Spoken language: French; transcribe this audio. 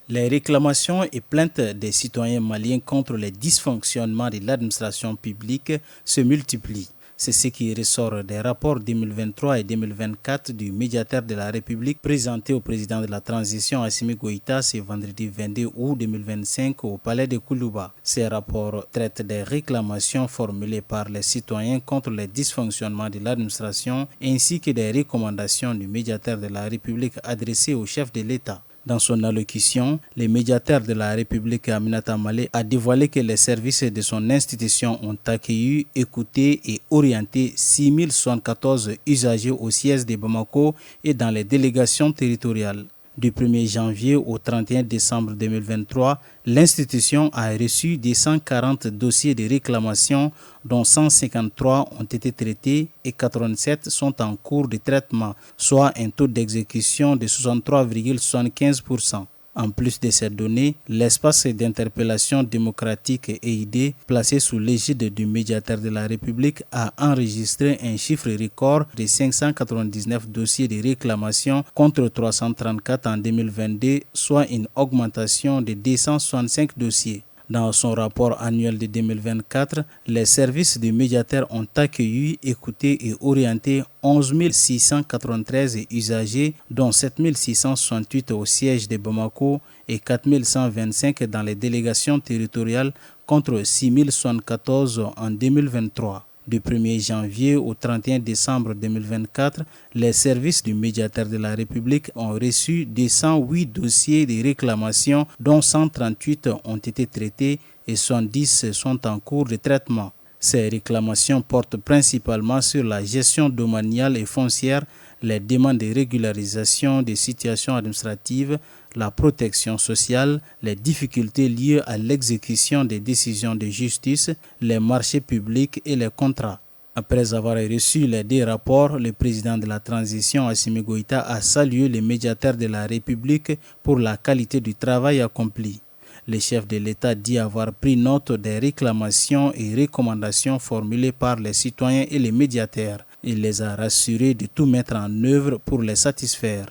Les réclamations et plaintes des citoyens maliens contre les dysfonctionnements de l'administration publique se multiplient. C'est ce qui ressort des rapports 2023 et 2024 du médiateur de la République présenté au président de la transition Assimi Goïta ce vendredi 22 août 2025 au palais de Koulouba. Ces rapports traitent des réclamations formulées par les citoyens contre les dysfonctionnements de l'administration ainsi que des recommandations du médiateur de la République adressées au chef de l'État. Dans son allocution, le médiateur de la République Aminata Malé a dévoilé que les services de son institution ont accueilli, écouté et orienté 6074 usagers au siège de Bamako et dans les délégations territoriales. Du 1er janvier au 31 décembre 2023, l'institution a reçu 240 dossiers de réclamation dont 153 ont été traités et 87 sont en cours de traitement, soit un taux d'exécution de 63,75%. En plus de ces données, l'espace d'interpellation démocratique EID, placé sous l'égide du médiateur de la République, a enregistré un chiffre record de 599 dossiers de réclamation contre 334 en 2022, soit une augmentation de 265 dossiers. Dans son rapport annuel de 2024, les services du médiateur ont accueilli, écouté et orienté 11 693 usagers, dont 7 668 au siège de Bamako et 4 125 dans les délégations territoriales contre 6 074 en 2023. Du 1er janvier au 31 décembre 2024, les services du médiateur de la République ont reçu 208 dossiers de réclamation, dont 138 ont été traités et 70 sont en cours de traitement. Ces réclamations portent principalement sur la gestion domaniale et foncière, les demandes de régularisation des situations administratives, la protection sociale, les difficultés liées à l'exécution des décisions de justice, les marchés publics et les contrats. Après avoir reçu les deux rapports, le président de la transition Assimi Goïta a salué le médiateur de la République pour la qualité du travail accompli. Le chef de l'État dit avoir pris note des réclamations et recommandations formulées par les citoyens et les médiateurs. Il les a rassurés de tout mettre en œuvre pour les satisfaire.